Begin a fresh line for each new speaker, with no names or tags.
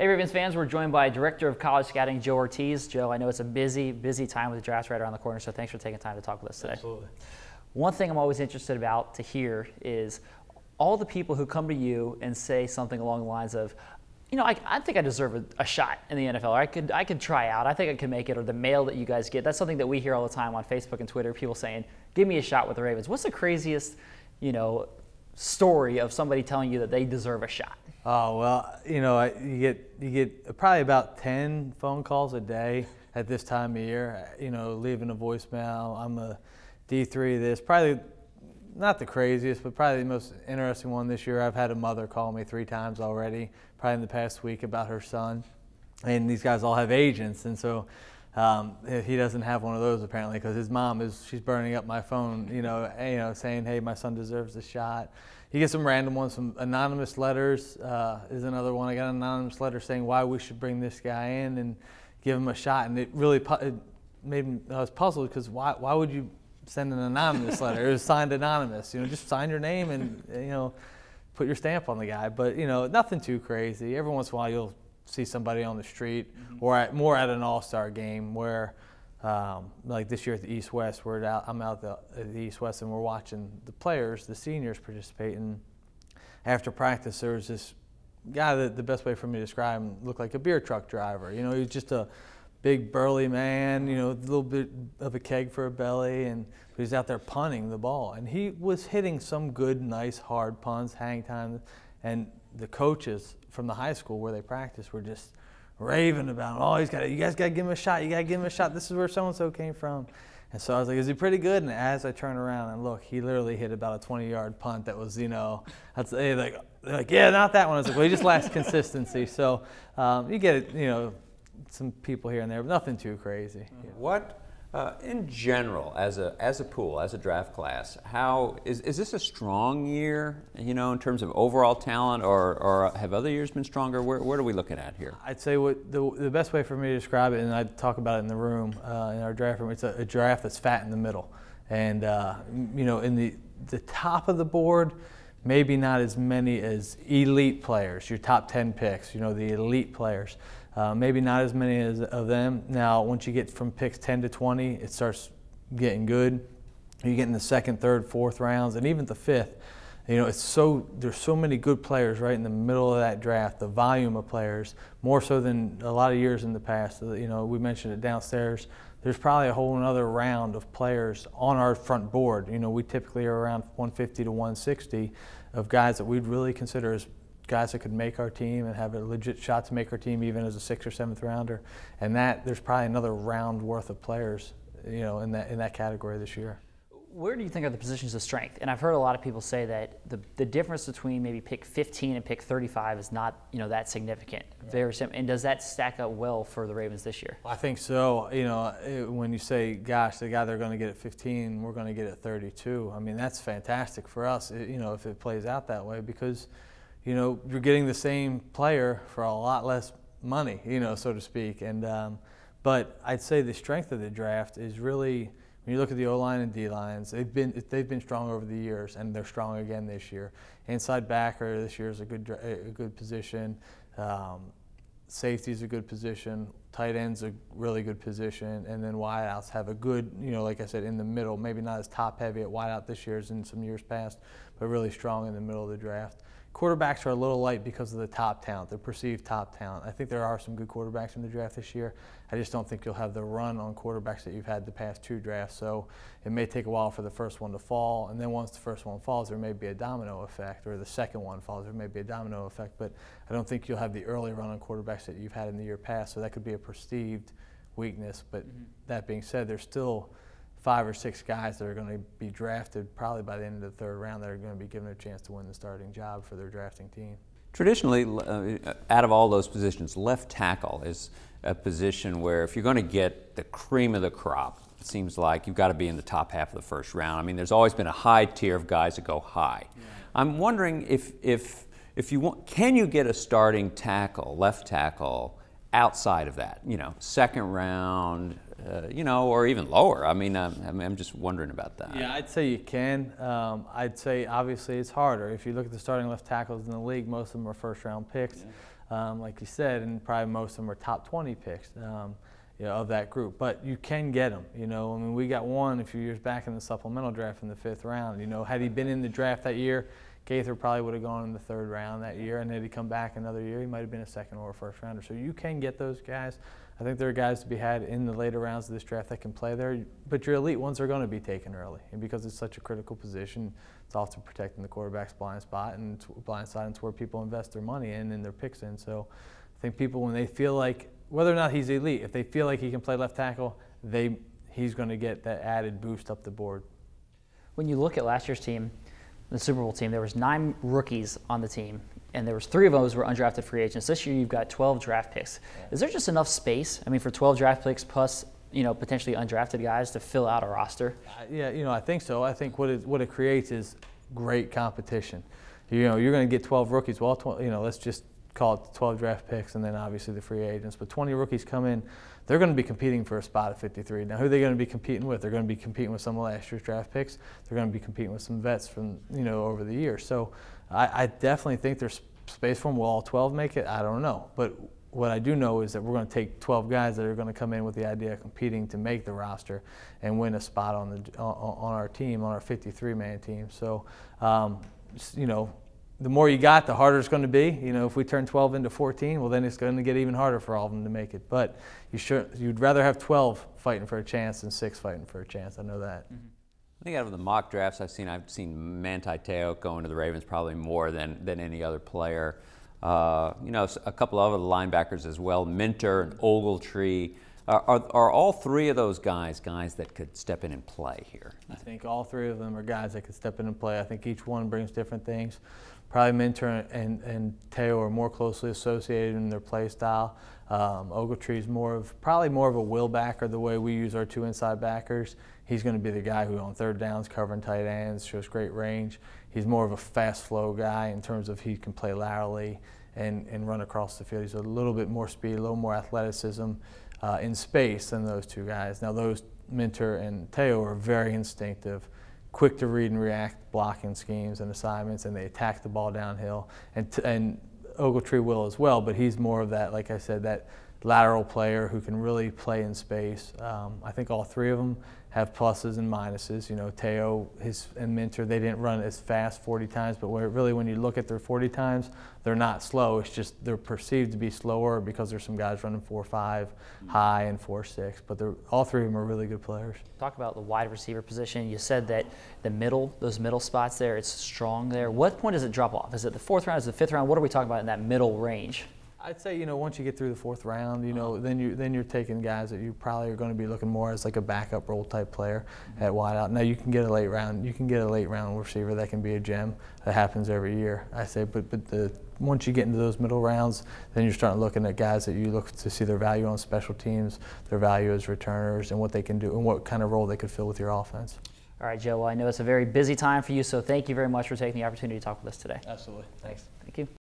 Hey Ravens fans, we're joined by Director of College Scouting, Joe Hortiz. Joe, I know it's a busy time with the draft right around the corner, so thanks for taking time to talk with us today.
Absolutely.
One thing I'm always interested about to hear is all the people who come to you and say something along the lines of, you know, I think I deserve a shot in the NFL, or I could try out, I think I can make it, or the mail that you guys get. That's something that we hear all the time on Facebook and Twitter, people saying, give me a shot with the Ravens. What's the craziest, story of somebody telling you that they deserve a shot?
Oh, well, you get probably about 10 phone calls a day at this time of year, leaving a voicemail. I'm a D3 this. Probably not the craziest, but probably the most interesting one this year. I've had a mother call me 3 times already, probably in the past week, about her son. And these guys all have agents, and so he doesn't have one of those apparently, because his mom she's burning up my phone, saying, hey, my son deserves a shot. You get some random ones, some anonymous letters is another one. I got an anonymous letter saying why we should bring this guy in and give him a shot, and it made me, I was puzzled, because why would you send an anonymous letter? It was signed anonymous. Just sign your name and put your stamp on the guy. But nothing too crazy. Every once in a while you'll see somebody on the street, or more at an all-star game where, like this year at the East-West, I'm out at the East-West and we're watching the players, the seniors, participate. And after practice, there was this guy that the best way for me to describe him looked like a beer truck driver. He was just a big burly man, a little bit of a keg for a belly, and he's out there punting the ball. And he was hitting some good, nice, hard punts, hang time, and the coaches from the high school where they practice were just raving about him. Oh, you guys got to give him a shot. You got to give him a shot. This is where so-and-so came from. And so I was like, is he pretty good? And as I turn around and look, he literally hit about a 20-yard punt that was, I'd say like, yeah, not that one. I was like, well, he just lacks consistency. So you get it, some people here and there, but nothing too crazy.
What, in general, as a pool, as a draft class, how is this a strong year, in terms of overall talent, or have other years been stronger? What are we looking at here?
I'd say the best way for me to describe it, and I talk about it in the room, in our draft room, it's a draft that's fat in the middle. And, in the top of the board, maybe not as many as elite players, your top 10 picks, the elite players. Maybe not as many of them. Now, once you get from picks 10 to 20, it starts getting good. You get in the second, third, fourth rounds, and even the fifth. There's so many good players right in the middle of that draft. The volume of players, more so than a lot of years in the past. We mentioned it downstairs. There's probably a whole another round of players on our front board. We typically are around 150 to 160 of guys that we'd really consider as guys that could make our team and have a legit shot to make our team, even as a 6th or 7th rounder. And there's probably another round worth of players, in that category this year.
Where do you think are the positions of strength? And I've heard a lot of people say that the difference between maybe pick 15 and pick 35 is not, that significant. Yeah. Very simple. And does that stack up well for the Ravens this year?
I think so. When you say, gosh, the guy they're going to get at 15, we're going to get at 32. I mean, that's fantastic for us, if it plays out that way, because you're getting the same player for a lot less money, so to speak. And but I'd say the strength of the draft is really, when you look at the O-line and D-lines, they've been strong over the years, and they're strong again this year. Inside backer this year is a good position. Safety's a good position. Tight end's a really good position, and then wideouts have a good, like I said, in the middle. Maybe not as top heavy at wideout this year as in some years past, but really strong in the middle of the draft. Quarterbacks are a little light because of the top talent, the perceived top talent. I think there are some good quarterbacks in the draft this year. I just don't think you'll have the run on quarterbacks that you've had the past 2 drafts. So it may take a while for the first one to fall, and then once the first one falls, there may be a domino effect, or the second one falls, there may be a domino effect. But I don't think you'll have the early run on quarterbacks that you've had in the year past. So that could be a perceived weakness. But that being said, there's still 5 or 6 guys that are going to be drafted probably by the end of the 3rd round that are going to be given a chance to win the starting job for their drafting team.
Traditionally, out of all those positions, left tackle is a position where if you're going to get the cream of the crop, it seems like you've got to be in the top half of the 1st round. I mean, there's always been a high tier of guys that go high. Yeah. I'm wondering if you want, can you get a starting tackle, left tackle, outside of that? 2nd round, or even lower. I mean, I'm just wondering about that.
Yeah, I'd say you can. I'd say obviously it's harder. If you look at the starting left tackles in the league, most of them are 1st-round picks. like you said, and probably most of them are top 20 picks. Of that group, but you can get them. I mean, we got one a few years back in the supplemental draft in the 5th round. Had he been in the draft that year, Gaither probably would have gone in the 3rd round that year, and had he come back another year, he might have been a 2nd or a 1st rounder. So you can get those guys. I think there are guys to be had in the later rounds of this draft that can play there, but your elite ones are going to be taken early, and because it's such a critical position, it's often protecting the quarterback's blind spot and blind side, and it's where people invest their money in and their picks in. So I think people, when they feel like, whether or not he's elite, if they feel like he can play left tackle, he's going to get that added boost up the board.
When you look at last year's team, the Super Bowl team, there was 9 rookies on the team, and there was 3 of those were undrafted free agents. This year you've got 12 draft picks. Is there just enough space, I mean, for 12 draft picks plus potentially undrafted guys to fill out a roster?
Yeah, I think so. I think what it creates is great competition. You're going to get 12 rookies. Well, let's just call it 12 draft picks and then obviously the free agents. But 20 rookies come in, they're going to be competing for a spot at 53. Now, who are they going to be competing with? They're going to be competing with some of last year's draft picks. They're going to be competing with some vets from, over the years. So I definitely think there's space for them. Will all 12 make it? I don't know. But what I do know is that we're going to take 12 guys that are going to come in with the idea of competing to make the roster and win a spot on our team, on our 53-man team. So, the more you got, the harder it's going to be. If we turn 12 into 14, well, then it's going to get even harder for all of them to make it. But you'd rather have 12 fighting for a chance than 6 fighting for a chance. I know that.
Mm-hmm. I think out of the mock drafts I've seen Manti Te'o going to the Ravens probably more than any other player. A couple of other linebackers as well, Minter and Ogletree. Are all 3 of those guys that could step in and play here?
I think all 3 of them are guys that could step in and play. I think each one brings different things. Probably Minter and Te'o are more closely associated in their play style. Ogletree is probably more of a will backer, the way we use our 2 inside backers. He's going to be the guy who on 3rd downs, covering tight ends, shows great range. He's more of a fast flow guy in terms of he can play laterally and run across the field. He's a little bit more speed, a little more athleticism in space than those 2 guys. Now those Minter and Te'o are very instinctive, quick to read and react blocking schemes and assignments, and they attack the ball downhill. And Ogletree will as well, but he's more of that, like I said, that lateral player who can really play in space. I think all 3 of them have pluses and minuses. Te'o and Minter, they didn't run as fast 40 times, but when you look at their 40 times, they're not slow. It's just they're perceived to be slower because there's some guys running 4.5 high and 4.6, but all 3 of them are really good players.
Talk about the wide receiver position. You said that those middle spots there, it's strong there. What point does it drop off? Is it the 4th round? Is it the 5th round? What are we talking about in that middle range?
I'd say, once you get through the 4th round, then you're taking guys that you probably are going to be looking more as like a backup role type player at wideout. Now you can get a late round receiver that can be a gem. That happens every year, I say. But once you get into those middle rounds, then you're starting looking at guys that you look to see their value on special teams, their value as returners, and what they can do and what kind of role they could fill with your offense.
All right, Joe. Well, I know it's a very busy time for you, so thank you very much for taking the opportunity to talk with us today.
Absolutely. Thanks.
Thank you.